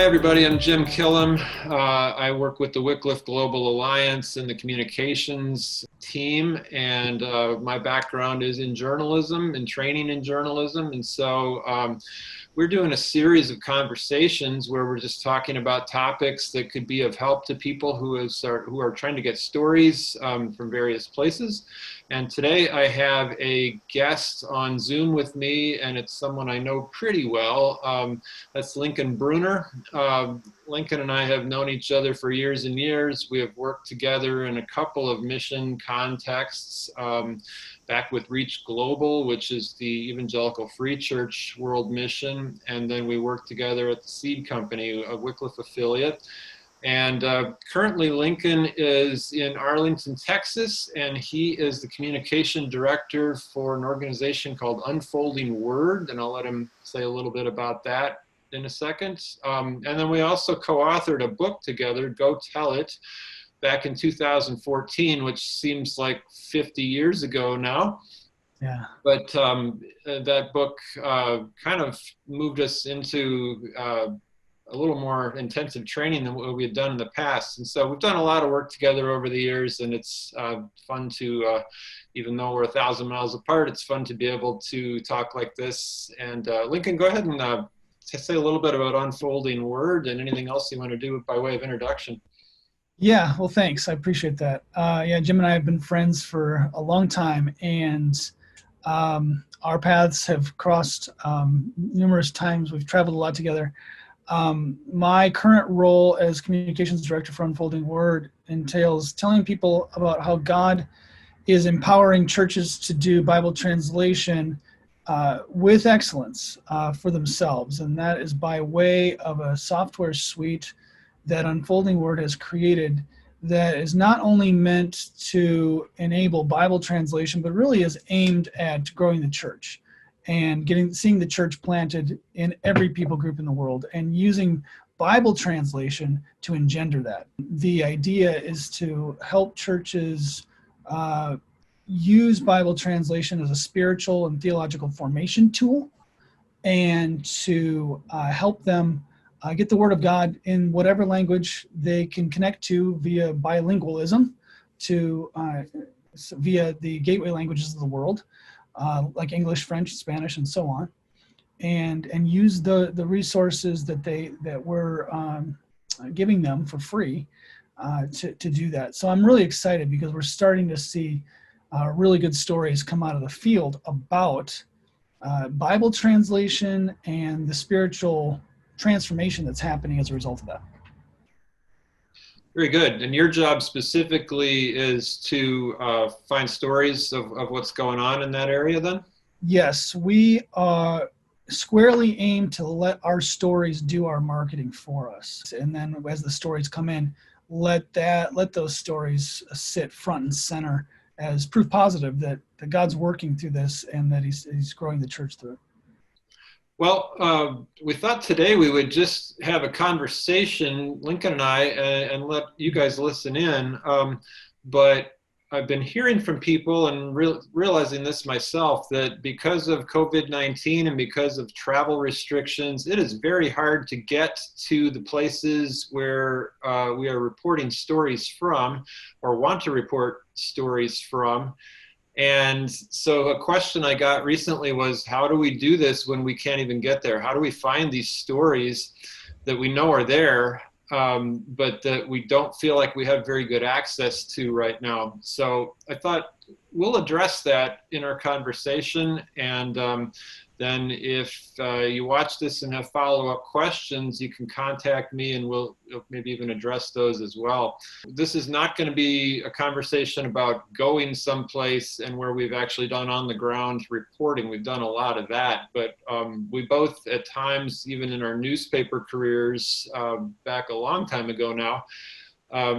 Hi, everybody. I'm Jim Killam. I work with the Wycliffe Global Alliance in the communications team, and my background is in journalism and training in journalism. And so we're doing a series of conversations where we're just talking about topics that could be of help to people who are trying to get stories from various places. And today I have a guest on Zoom with me, and it's someone I know pretty well. That's Lincoln Brunner. Lincoln and I have known each other for years and years. We have worked together in a couple of mission contexts, back with Reach Global, which is the Evangelical Free Church World Mission. And then we worked together at the Seed Company, a Wycliffe affiliate. And currently Lincoln is in Arlington, Texas, and he is the communication director for an organization called Unfolding Word. And I'll let him say a little bit about that in a second. And then we also co-authored a book together, Go Tell It, back in 2014, which seems like 50 years ago now. Yeah. But that book kind of moved us into a little more intensive training than what we had done in the past. And so we've done a lot of work together over the years, and it's fun to, even though we're 1,000 miles apart, it's fun to be able to talk like this. And Lincoln, go ahead and say a little bit about Unfolding Word and anything else you want to do by way of introduction. Yeah, well, thanks. I appreciate that. Yeah, Jim and I have been friends for a long time, and our paths have crossed numerous times. We've traveled a lot together. My current role as communications director for Unfolding Word entails telling people about how God is empowering churches to do Bible translation with excellence for themselves. And that is by way of a software suite that Unfolding Word has created that is not only meant to enable Bible translation, but really is aimed at growing the church and seeing the church planted in every people group in the world, and using Bible translation to engender that. The idea is to help churches use Bible translation as a spiritual and theological formation tool, and to help them get the Word of God in whatever language they can connect to via bilingualism, via the gateway languages of the world, like English, French, Spanish, and so on, and use the resources that we're giving them for free to do that. So I'm really excited because we're starting to see really good stories come out of the field about Bible translation and the spiritual transformation that's happening as a result of that. Very good. And your job specifically is to find stories of what's going on in that area then? Yes, we squarely aim to let our stories do our marketing for us. And then as the stories come in, let those stories sit front and center as proof positive that God's working through this and that he's growing the church through it. Well, we thought today we would just have a conversation, Lincoln and I, and let you guys listen in. But I've been hearing from people and realizing this myself, that because of COVID-19 and because of travel restrictions, it is very hard to get to the places where we are reporting stories from or want to report stories from. And so a question I got recently was, how do we do this when we can't even get there? How do we find these stories that we know are there, but that we don't feel like we have very good access to right now? So I thought we'll address that in our conversation. And then if you watch this and have follow-up questions, you can contact me and we'll maybe even address those as well. This is not going to be a conversation about going someplace and where we've actually done on the ground reporting. We've done a lot of that, but we both at times, even in our newspaper careers back a long time ago now,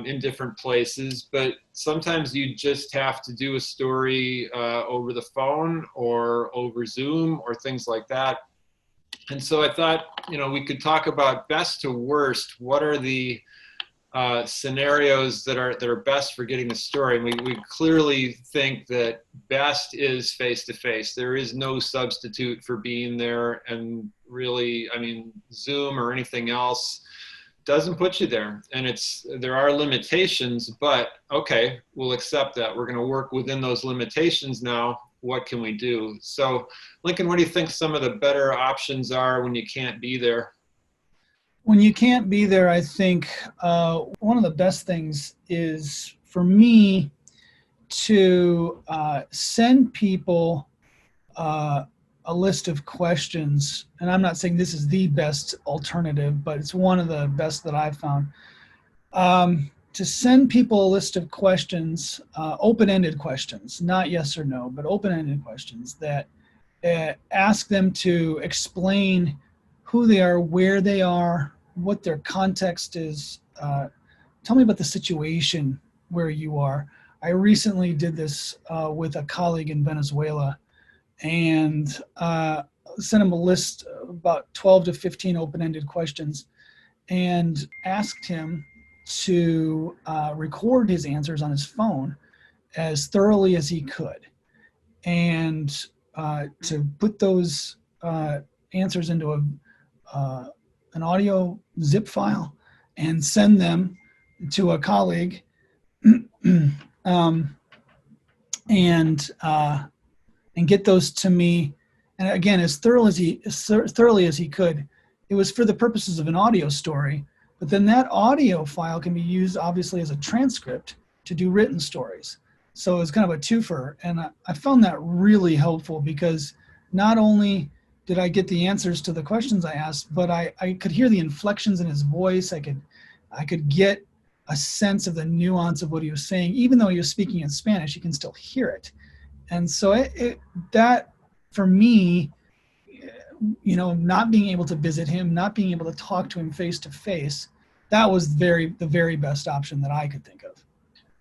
in different places, but sometimes you just have to do a story over the phone or over Zoom or things like that. And so I thought, we could talk about best to worst. What are the scenarios that are best for getting the story. And we clearly think that best is face to face. There is no substitute for being there. And really, I mean, Zoom or anything else doesn't put you there. And there are limitations, but okay, we'll accept that. We're going to work within those limitations now. What can we do? So, Lincoln, what do you think some of the better options are when you can't be there? When you can't be there, I think one of the best things is for me to send people a list of questions. And I'm not saying this is the best alternative, but it's one of the best that I've found. To send people a list of questions, open-ended questions, not yes or no, but open-ended questions that ask them to explain who they are, where they are, what their context is. Tell me about the situation where you are. I recently did this with a colleague in Venezuela, and sent him a list of about 12 to 15 open-ended questions and asked him to record his answers on his phone as thoroughly as he could, and to put those answers into an audio zip file and send them to a colleague, and get those to me. And again, as thoroughly as he could. It was for the purposes of an audio story, but then that audio file can be used obviously as a transcript to do written stories. So it's kind of a twofer, and I found that really helpful, because not only did I get the answers to the questions I asked, but I could hear the inflections in his voice. I could get a sense of the nuance of what he was saying. Even though he was speaking in Spanish, you can still hear it. And so that for me, not being able to visit him, not being able to talk to him face to face, that was the very best option that I could think of.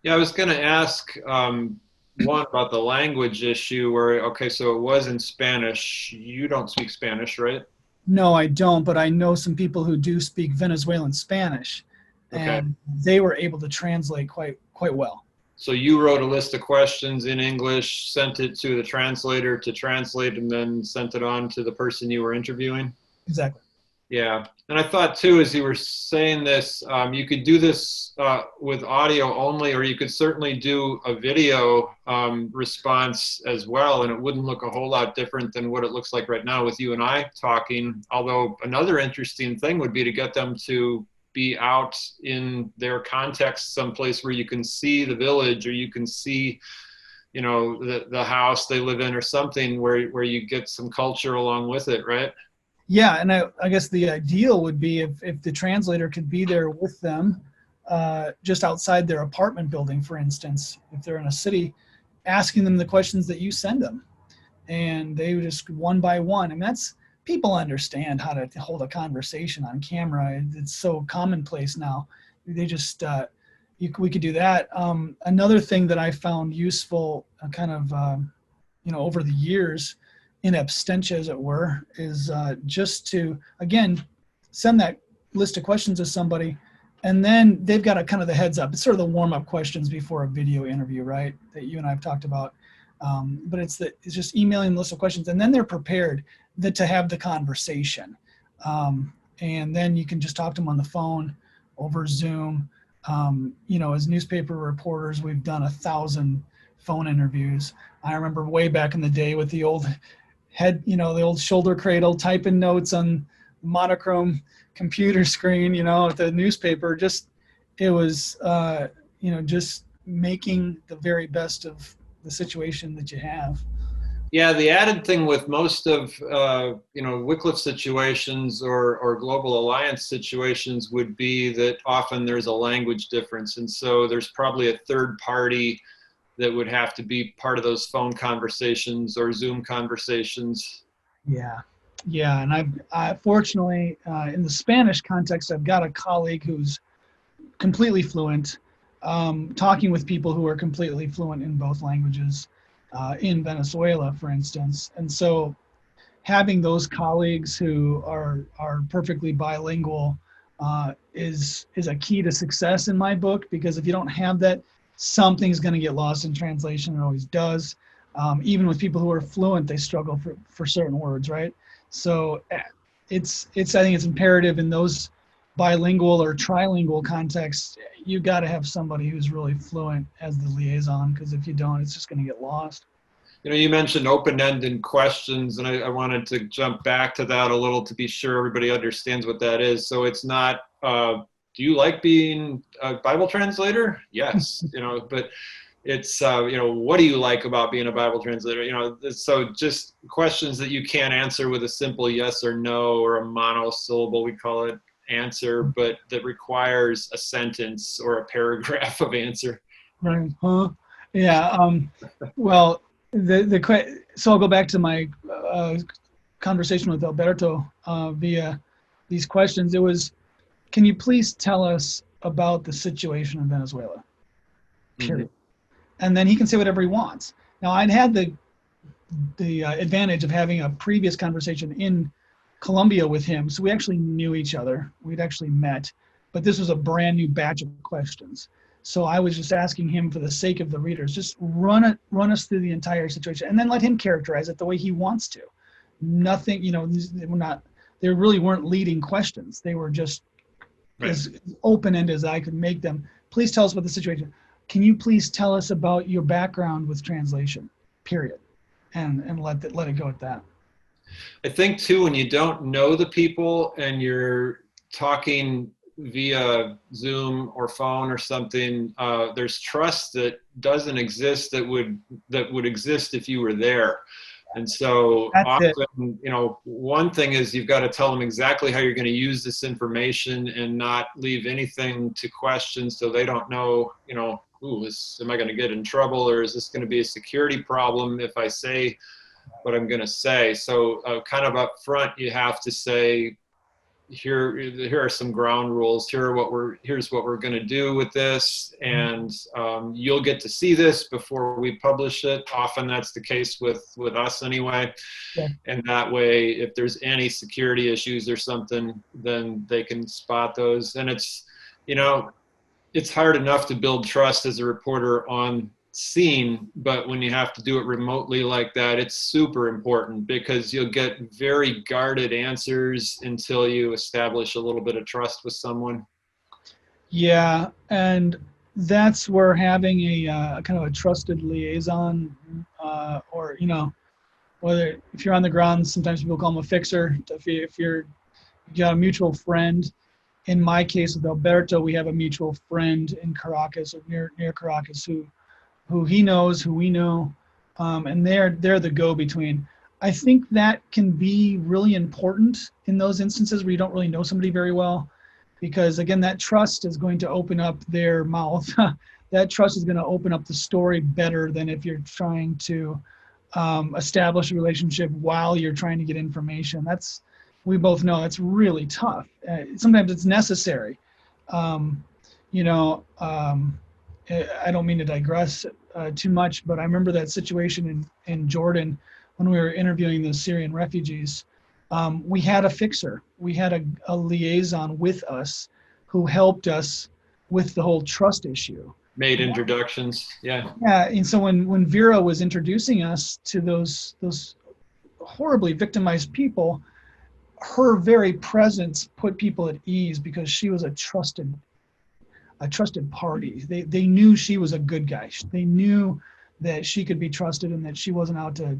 Yeah, I was going to ask one about the language issue where, okay, so it was in Spanish. You don't speak Spanish, right? No, I don't, but I know some people who do speak Venezuelan Spanish, Okay. and they were able to translate quite well. So you wrote a list of questions in English, sent it to the translator to translate, and then sent it on to the person you were interviewing? Exactly. Yeah. And I thought too, as you were saying this, you could do this with audio only, or you could certainly do a video response as well. And it wouldn't look a whole lot different than what it looks like right now with you and I talking. Although another interesting thing would be to get them to be out in their context, someplace where you can see the village, or you can see, the house they live in, or something where you get some culture along with it, right? Yeah, and I guess the ideal would be if the translator could be there with them, just outside their apartment building, for instance, if they're in a city, asking them the questions that you send them, and they would just one by one. And that's, people understand how to hold a conversation on camera. It's so commonplace now. They just we could do that. Another thing that I found useful, over the years, in absentia, as it were, is just to, again, send that list of questions to somebody, and then they've got a kind of the heads up. It's sort of the warm-up questions before a video interview, right, that you and I have talked about. But it's just emailing the list of questions, and then they're prepared to have the conversation. And then you can just talk to them on the phone, over Zoom. As newspaper reporters, we've done 1,000 phone interviews. I remember way back in the day with the old the old shoulder cradle, typing notes on monochrome computer screen, at the newspaper. It was, just making the very best of the situation that you have. Yeah, the added thing with most of Wycliffe situations or Global Alliance situations would be that often there's a language difference, and so there's probably a third party that would have to be part of those phone conversations or Zoom conversations. Yeah, and I fortunately, in the Spanish context, I've got a colleague who's completely fluent, talking with people who are completely fluent in both languages. In Venezuela, for instance. And so having those colleagues who are perfectly bilingual is a key to success in my book, because if you don't have that, something's going to get lost in translation. It always does. Even with people who are fluent, they struggle for certain words, right? So I think it's imperative in those bilingual or trilingual contexts. You got to have somebody who's really fluent as the liaison, because if you don't, it's just going to get lost. You mentioned open-ended questions, and I wanted to jump back to that a little to be sure everybody understands what that is. So it's not, do you like being a Bible translator? Yes, but it's, what do you like about being a Bible translator? So just questions that you can't answer with a simple yes or no, or a monosyllable, we call it, answer, but that requires a sentence or a paragraph of answer. Right. Huh? Yeah. Well, so I'll go back to my conversation with Alberto via these questions. It was, can you please tell us about the situation in Venezuela? Period. Mm-hmm. And then he can say whatever he wants. Now, I'd had the advantage of having a previous conversation in Colombia with him, so we actually knew each other. We'd actually met, but this was a brand new batch of questions. So I was just asking him, for the sake of the readers, just run us through the entire situation, and then let him characterize it the way he wants to. Nothing, they really weren't leading questions. They were just as open-ended as I could make them. Please tell us about the situation. Can you please tell us about your background with translation, period. And let it go at that. I think too, when you don't know the people and you're talking via Zoom or phone or something, there's trust that doesn't exist that would exist if you were there. And so often, one thing is you've got to tell them exactly how you're going to use this information and not leave anything to question, so they don't know, am I going to get in trouble, or is this going to be a security problem if I say what I'm going to say? So kind of up front, you have to say, here are some ground rules. Here's what we're going to do with this, and you'll get to see this before we publish it. Often that's the case with us anyway. Yeah. And that way, if there's any security issues or something, then they can spot those. And it's hard enough to build trust as a reporter on scene, but when you have to do it remotely like that, it's super important, because you'll get very guarded answers until you establish a little bit of trust with someone. Yeah, and that's where having a kind of a trusted liaison, or whether if you're on the ground, sometimes people call them a fixer. If you got a mutual friend. In my case with Alberto, we have a mutual friend in Caracas, or near Caracas, who he knows, who we know, and they're the go-between. I think that can be really important in those instances where you don't really know somebody very well, because again, that trust is going to open up their mouth. That trust is going to open up the story better than if you're trying to establish a relationship while you're trying to get information. We both know that's really tough. Sometimes it's necessary. I don't mean to digress too much, but I remember that situation in Jordan when we were interviewing the Syrian refugees. We had a fixer. We had a liaison with us who helped us with the whole trust issue. Made introductions, yeah. Yeah, and so when Vera was introducing us to those horribly victimized people, her very presence put people at ease, because she was a trusted party. They knew she was a good guy. They knew that she could be trusted and that she wasn't out to,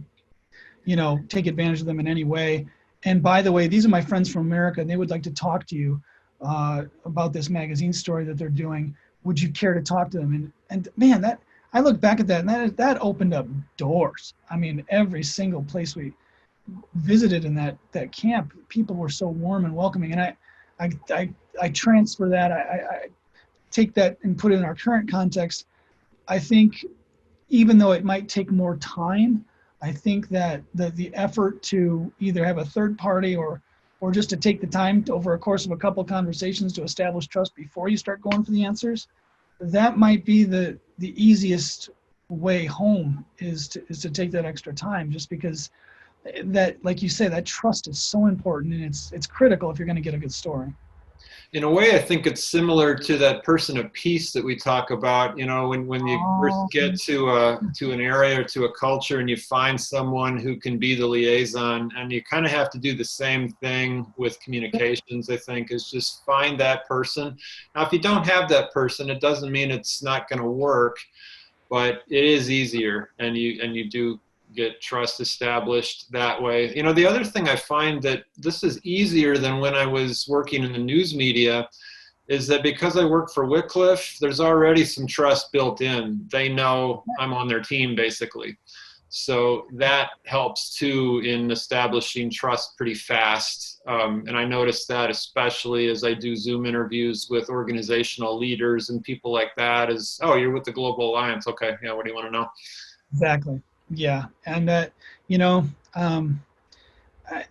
take advantage of them in any way. And by the way, these are my friends from America, and they would like to talk to you about this magazine story that they're doing. Would you care to talk to them? And man, that I look back at that, and that opened up doors. I mean, every single place we visited in that camp, people were so warm and welcoming. And I transfer that. I take that and put it in our current context. I think even though it might take more time, I think that the effort to either have a third party or just to take the time over a course of a couple conversations to establish trust before you start going for the answers, that might be the easiest way home is to take that extra time, just because that, like you say, that trust is so important, and it's critical if you're going to get a good story. In a way, I think it's similar to that person of peace that we talk about. You know, when you first Oh, get to an area or to a culture, and you find someone who can be the liaison, and you kind of have to do the same thing with communications. I think is just find that person. Now, if you don't have that person, it doesn't mean it's not going to work, but it is easier, and you do get trust established that way. You know, the other thing I find that this is easier than when I was working in the news media is that because I work for Wycliffe, there's already some trust built in. They know I'm on their team basically. So that helps too in establishing trust pretty fast. And I notice that especially as I do Zoom interviews with organizational leaders and people like that is, oh, you're with the Global Alliance. Okay, yeah, what do you want to know? exactly. Yeah, and that you know,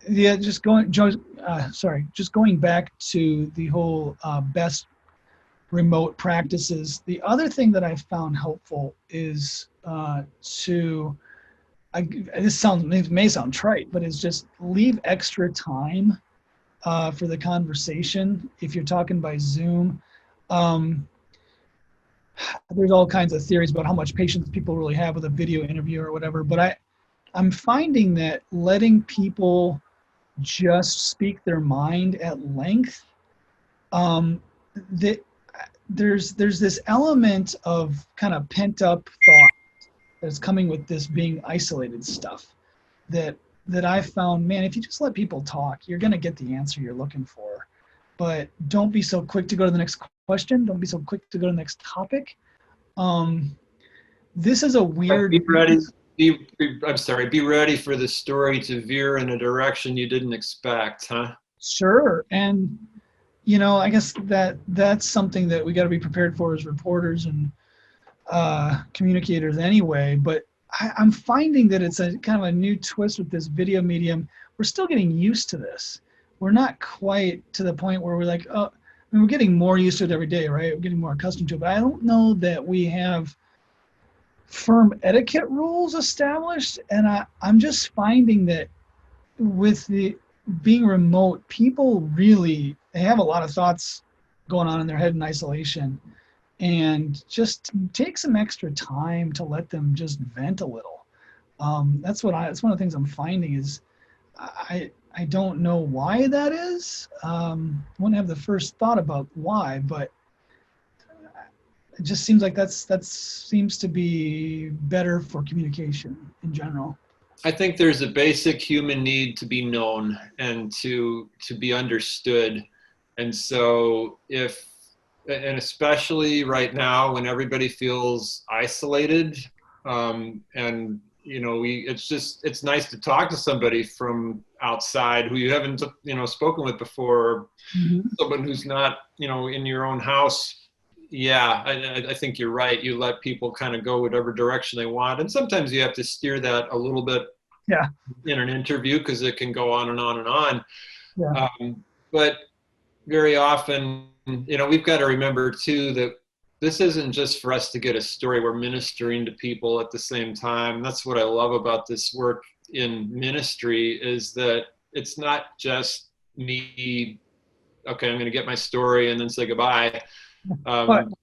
yeah, just going, just going back to the whole best remote practices. The other thing that I found helpful is to it may sound trite, but it's just leave extra time for the conversation. If you're talking by Zoom, um, there's all kinds of theories about how much patience people really have with a video interview or whatever. But I'm finding that letting people just speak their mind at length, um, that there's this element of kind of pent up thought that's coming with this being isolated stuff that I found, man, if you just let people talk, you're going to get the answer you're looking for. But don't be so quick to go to the next question. Don't be so quick to go to the next topic. Um, this is a weird. Be ready. I'm sorry. Be ready for the story to veer in a direction you didn't expect, huh? Sure, and I guess that's something that we got to be prepared for as reporters and communicators anyway. But I'm finding that it's a kind of a new twist with this video medium. We're still getting used to this. We're not quite to the point where we're like, oh, I mean, we're getting more used to it every day, right? We're getting more accustomed to it. But I don't know that we have firm etiquette rules established. And I'm just finding that with the being remote, people really, they have a lot of thoughts going on in their head in isolation. And just take some extra time to let them just vent a little. That's one of the things I'm finding is I don't know why that is. I wouldn't have the first thought about why, but it just seems like that seems to be better for communication in general. I think there's a basic human need to be known and to be understood. And so and especially right now when everybody feels isolated, and it's nice to talk to somebody from outside who you haven't spoken with before, Mm-hmm. someone who's not in your own house. Yeah, I think you're right. You let people kind of go whatever direction they want, and sometimes you have to steer that a little bit Yeah, in an interview because it can go on and on and on. yeah, But very often, we've got to remember too that this isn't just for us to get a story. We're ministering to people at the same time. That's what I love about this work in ministry is that it's not just me. Okay, I'm going to get my story and then say goodbye. but Um,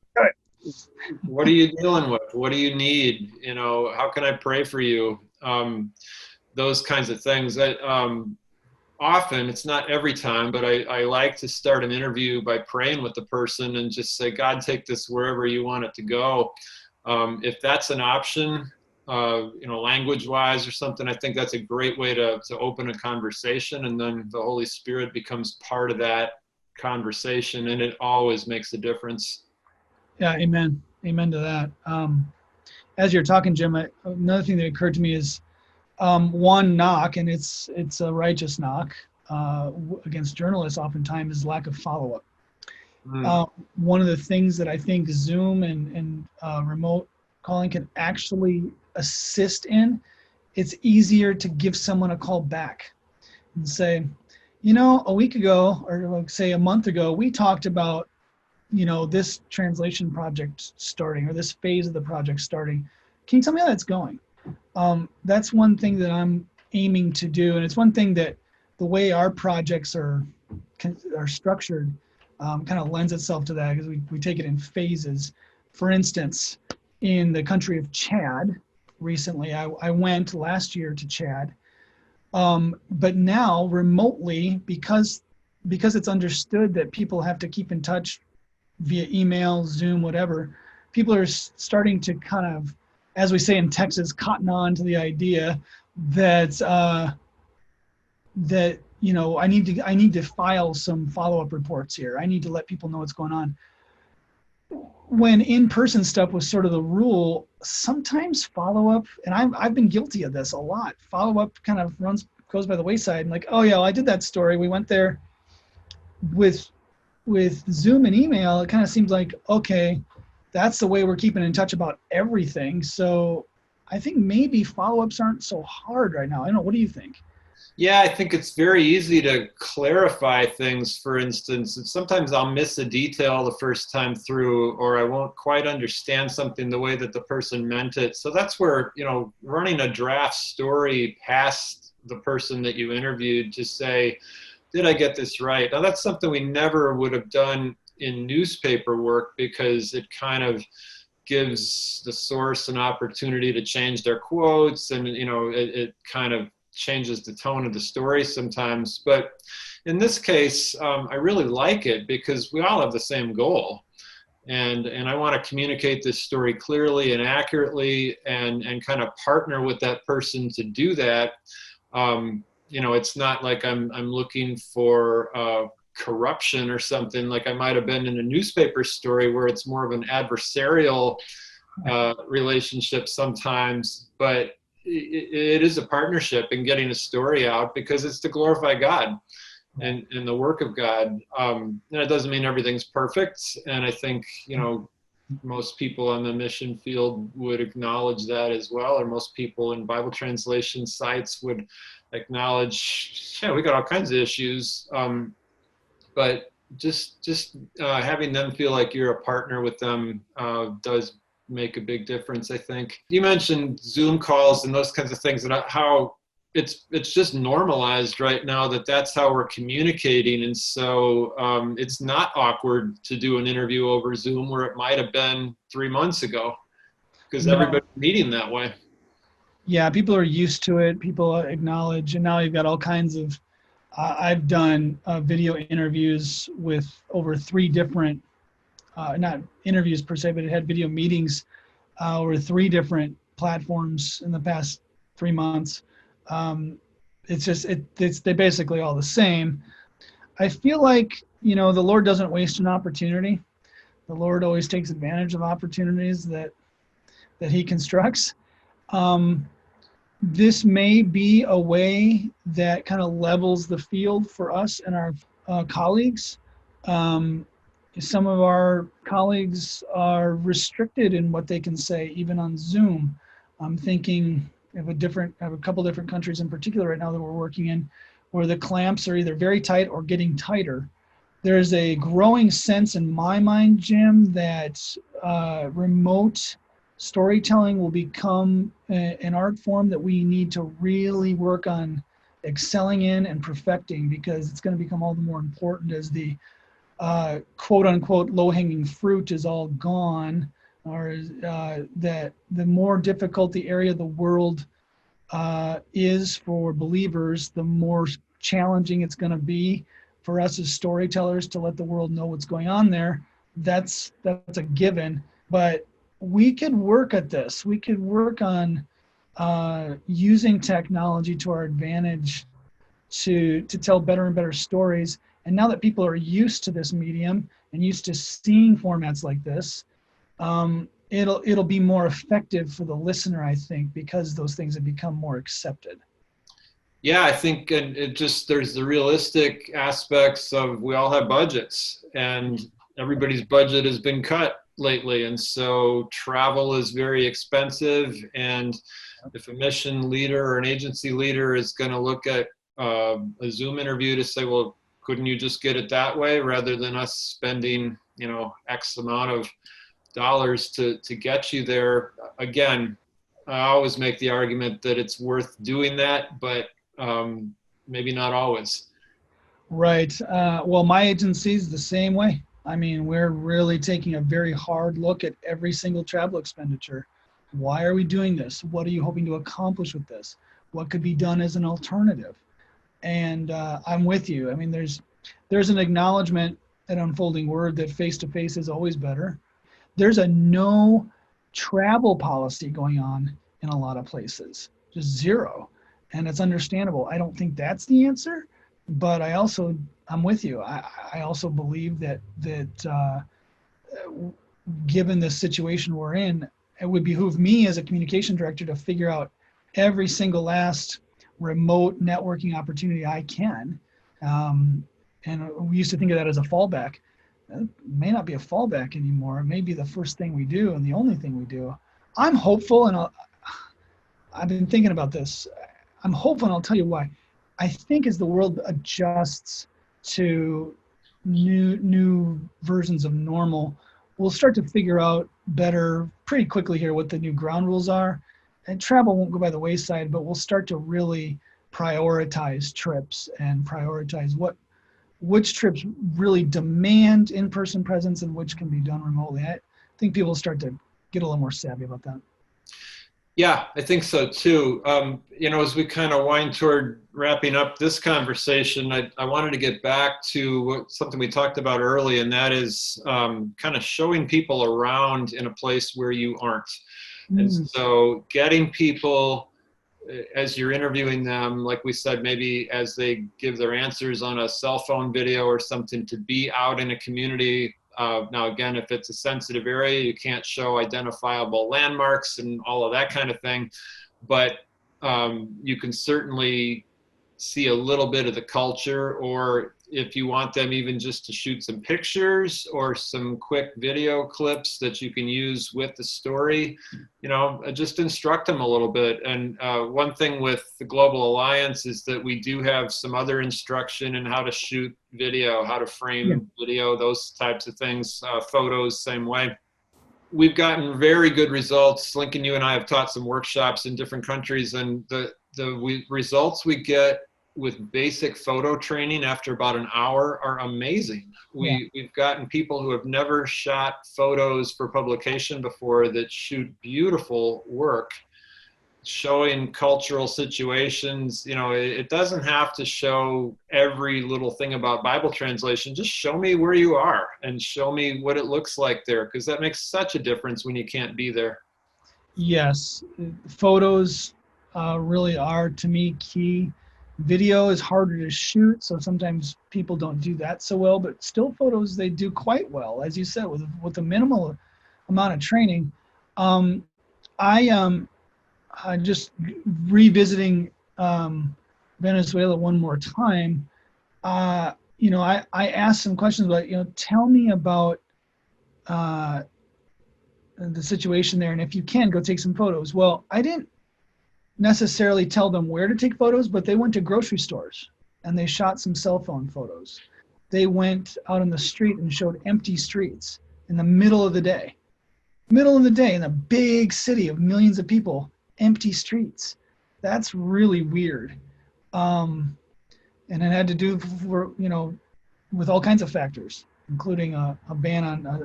what are you dealing with? What do you need? How can I pray for you? Those kinds of things. Often, it's not every time, but I like to start an interview by praying with the person and just say, God, take this wherever you want it to go. If that's an option, language-wise or something, I think that's a great way to open a conversation, and then the Holy Spirit becomes part of that conversation, and it always makes a difference. yeah, amen to that. As you're talking, Jim, another thing that occurred to me is one knock, and it's a righteous knock against journalists oftentimes is lack of follow-up. Mm. One of the things that I think Zoom and remote calling can actually assist in, it's easier to give someone a call back and say, a week ago, or like say a month ago, we talked about, this translation project starting or this phase of the project starting. Can you tell me how that's going? That's one thing that I'm aiming to do, and it's one thing that the way our projects are structured, kind of lends itself to that because we take it in phases. For instance, in the country of Chad, recently, I went last year to Chad, but now remotely because it's understood that people have to keep in touch via email, Zoom, whatever. People are starting to kind of, as we say in Texas, cotton on to the idea that that I need to file some follow-up reports here. I need to let people know what's going on. When in-person stuff was sort of the rule, sometimes follow-up, and I've been guilty of this a lot. Follow-up kind of goes by the wayside. And like, oh yeah, well, I did that story. We went there with Zoom and email. It kind of seems like, okay, that's the way we're keeping in touch about everything. So I think maybe follow-ups aren't so hard right now. I don't know. What do you think? Yeah, I think it's very easy to clarify things. For instance, sometimes I'll miss a detail the first time through, or I won't quite understand something the way that the person meant it. So that's where, running a draft story past the person that you interviewed to say, did I get this right? Now, that's something we never would have done in newspaper work because it kind of gives the source an opportunity to change their quotes, and it kind of changes the tone of the story sometimes. But in this case, I really like it because we all have the same goal. And I want to communicate this story clearly and accurately and kind of partner with that person to do that. It's not like I'm looking for corruption or something like I might have been in a newspaper story where it's more of an adversarial relationship sometimes, but it is a partnership in getting a story out because it's to glorify God and the work of God. And it doesn't mean everything's perfect. And I think, most people on the mission field would acknowledge that as well, or most people in Bible translation sites would acknowledge, yeah, we got all kinds of issues. But just having them feel like you're a partner with them does make a big difference, I think. You mentioned Zoom calls and those kinds of things, and how it's just normalized right now that's how we're communicating. And so it's not awkward to do an interview over Zoom where it might have been 3 months ago because everybody's meeting that way. Yeah, people are used to it. People acknowledge, and now you've got all kinds of, I've done video interviews with over 3 different, not interviews per se, but it had video meetings over 3 different platforms in the past 3 months. They're basically all the same. I feel like, the Lord doesn't waste an opportunity. The Lord always takes advantage of opportunities that he constructs. This may be a way that kind of levels the field for us and our colleagues. Some of our colleagues are restricted in what they can say, even on Zoom. I'm thinking of a couple different countries in particular right now that we're working in, where the clamps are either very tight or getting tighter. There's a growing sense in my mind, Jim, that remote storytelling will become an art form that we need to really work on excelling in and perfecting, because it's going to become all the more important as the quote unquote low-hanging fruit is all gone, or that the more difficult the area of the world is for believers, the more challenging it's going to be for us as storytellers to let the world know what's going on there. That's a given. But we could work at this. We could work on using technology to our advantage to tell better and better stories. And now that people are used to this medium and used to seeing formats like this, it'll be more effective for the listener, I think, because those things have become more accepted. Yeah, I think there's the realistic aspects of, we all have budgets and everybody's budget has been cut lately. And so travel is very expensive. And if a mission leader or an agency leader is going to look at a Zoom interview to say, well, couldn't you just get it that way rather than us spending, X amount of dollars to get you there? Again, I always make the argument that it's worth doing that, but maybe not always. Right. Well, my agency's the same way. I mean, we're really taking a very hard look at every single travel expenditure. Why are we doing this? What are you hoping to accomplish with this? What could be done as an alternative? And I'm with you. I mean, there's an acknowledgement, an unfolding word that face to face is always better. There's a no travel policy going on in a lot of places, just zero. And it's understandable. I don't think that's the answer, but I'm with you. I also believe that given the situation we're in, it would behoove me as a communication director to figure out every single last remote networking opportunity I can. And we used to think of that as a fallback. It may not be a fallback anymore. It may be the first thing we do and the only thing we do. I'm hopeful, and I've been thinking about this. I'm hopeful, and I'll tell you why. I think as the world adjusts to new versions of normal, we'll start to figure out better pretty quickly here what the new ground rules are. And travel won't go by the wayside, but we'll start to really prioritize trips and prioritize which trips really demand in-person presence and which can be done remotely. I think people will start to get a little more savvy about that. Yeah, I think so too. As we kind of wind toward wrapping up this conversation, I wanted to get back to something we talked about early, and that is kind of showing people around in a place where you aren't. And so getting people, as you're interviewing them, like we said, maybe as they give their answers on a cell phone video or something, to be out in a community. Now, again, if it's a sensitive area, you can't show identifiable landmarks and all of that kind of thing. But you can certainly see a little bit of the culture, or if you want them even just to shoot some pictures or some quick video clips that you can use with the story, just instruct them a little bit. And one thing with the Global Alliance is that we do have some other instruction in how to shoot video, how to frame video, those types of things, photos, same way. We've gotten very good results. Lincoln, you and I have taught some workshops in different countries, and the results we get with basic photo training after about an hour are amazing. We've gotten people who have never shot photos for publication before that shoot beautiful work, showing cultural situations. It doesn't have to show every little thing about Bible translation. Just show me where you are and show me what it looks like there, because that makes such a difference when you can't be there. Yes, photos really are, to me, key. Video is harder to shoot, so sometimes people don't do that so well, but still photos, they do quite well, as you said, with a minimal amount of training. I just revisiting Venezuela one more time. I asked some questions about, tell me about the situation there, and if you can, go take some photos. Well, I didn't necessarily tell them where to take photos, but they went to grocery stores and they shot some cell phone photos. They went out on the street and showed empty streets in the middle of the day in a big city of millions of people, empty streets. That's really weird. And it had to do with all kinds of factors, including a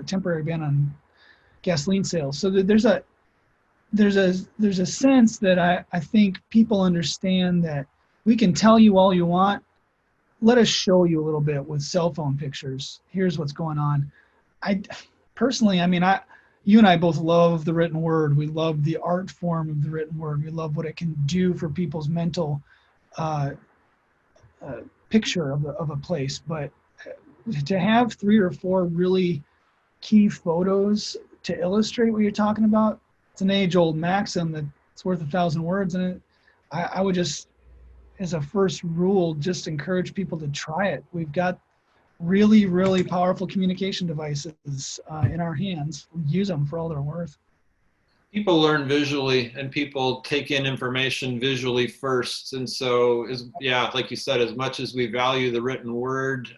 temporary ban on gasoline sales. So there's a sense that I think people understand that we can tell you all you want. Let us show you a little bit with cell phone pictures. Here's what's going on. I personally, you and I both love the written word. We love the art form of the written word. We love what it can do for people's mental picture of a place. But to have 3 or 4 really key photos to illustrate what you're talking about, it's an age-old maxim that it's worth 1,000 words. And I would just, as a first rule, just encourage people to try it. We've got really, really powerful communication devices in our hands. We use them for all they're worth. People learn visually, and people take in information visually first. And so, like you said, as much as we value the written word,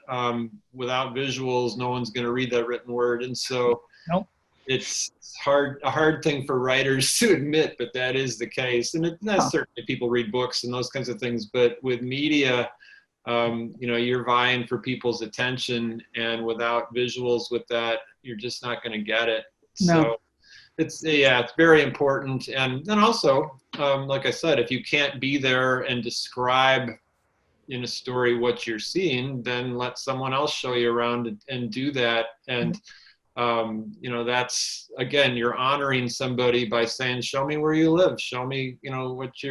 without visuals, no one's going to read that written word. And so Nope. It's a hard thing for writers to admit, but that is the case. And certainly people read books and those kinds of things, but with media, you're vying for people's attention, and without visuals with that, you're just not going to get it. No. So it's very important. And then also, like I said, if you can't be there and describe in a story what you're seeing, then let someone else show you around and do that. And that's, again, you're honoring somebody by saying, show me where you live, show me what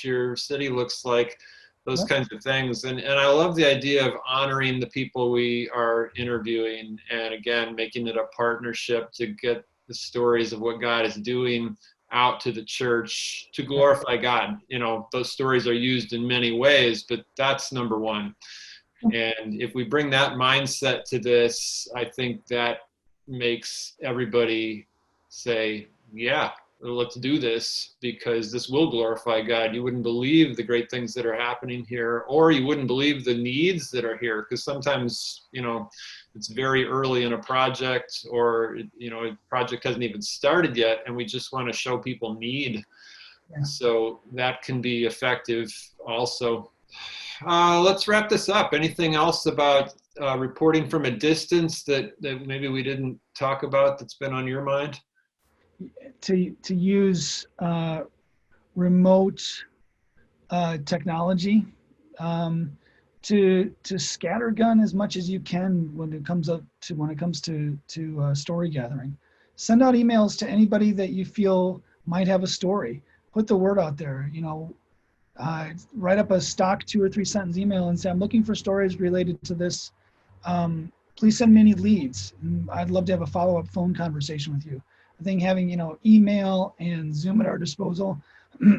your city looks like, those kinds of things. And I love the idea of honoring the people we are interviewing, and again, making it a partnership to get the stories of what God is doing out to the church to glorify God. Those stories are used in many ways, but that's number one. And if we bring that mindset to this, I think that makes everybody say, yeah, let's do this, because this will glorify God. You wouldn't believe the great things that are happening here, or you wouldn't believe the needs that are here, because sometimes, it's very early in a project, or, a project hasn't even started yet, and we just want to show people need. Yeah. So that can be effective also. Let's wrap this up. Anything else about reporting from a distance that maybe we didn't talk about that's been on your mind? To use remote technology to scattergun as much as you can when it comes to story gathering. Send out emails to anybody that you feel might have a story. Put the word out there. Write up a stock 2 or 3 sentence email and say, I'm looking for stories related to this. Please send me any leads. And I'd love to have a follow-up phone conversation with you. I think having, email and Zoom at our disposal,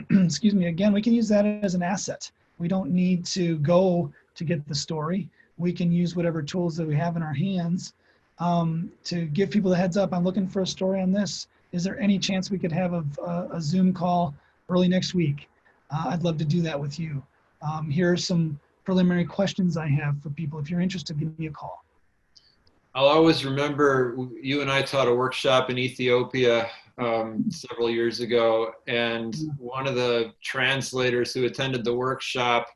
excuse me, again, we can use that as an asset. We don't need to go to get the story. We can use whatever tools that we have in our hands to give people the heads up. I'm looking for a story on this. Is there any chance we could have a Zoom call early next week? I'd love to do that with you. Here are some preliminary questions I have for people. If you're interested, give me a call. I'll always remember you and I taught a workshop in Ethiopia several years ago, and one of the translators who attended the workshop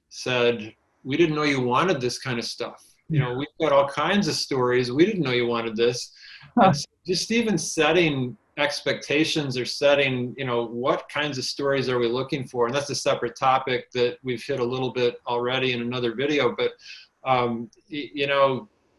said, we didn't know you wanted this kind of stuff. We've got all kinds of stories. We didn't know you wanted this. And so just even setting expectations, or setting, what kinds of stories are we looking for? And that's a separate topic that we've hit a little bit already in another video. But,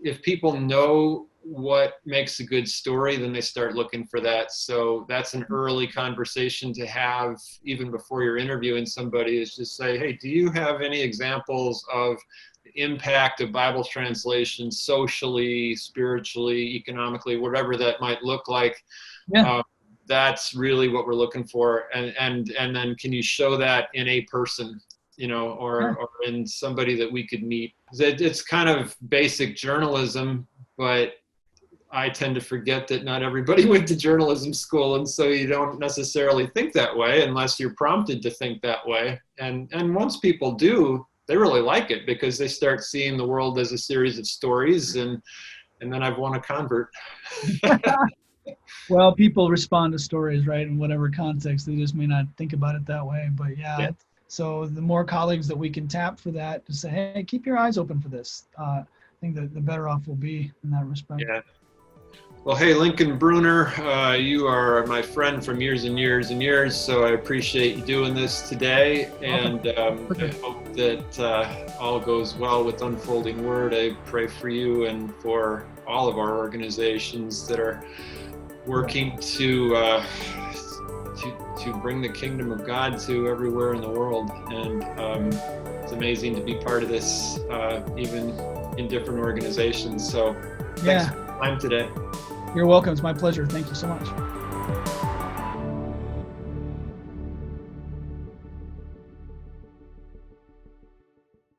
if people know what makes a good story, then they start looking for that. So that's an early conversation to have even before you're interviewing somebody, is just say, hey, do you have any examples of the impact of Bible translation socially, spiritually, economically, whatever that might look like? Yeah. That's really what we're looking for. And then can you show that in a person, or in somebody that we could meet? It's kind of basic journalism, but I tend to forget that not everybody went to journalism school, and so you don't necessarily think that way unless you're prompted to think that way. And once people do, they really like it, because they start seeing the world as a series of stories, and then I've won a convert. Well, people respond to stories, right, in whatever context. They just may not think about it that way. But yeah. So the more colleagues that we can tap for that, to say, hey, keep your eyes open for this, I think that the better off we'll be in that respect. Yeah. Well, hey, Lincoln Brunner, you are my friend from years and years and years, so I appreciate you doing this today. And I hope that all goes well with Unfolding Word. I pray for you and for all of our organizations that are working to bring the kingdom of God to everywhere in the world. And it's amazing to be part of this, even in different organizations. So thanks for your time today. You're welcome. It's my pleasure. Thank you so much.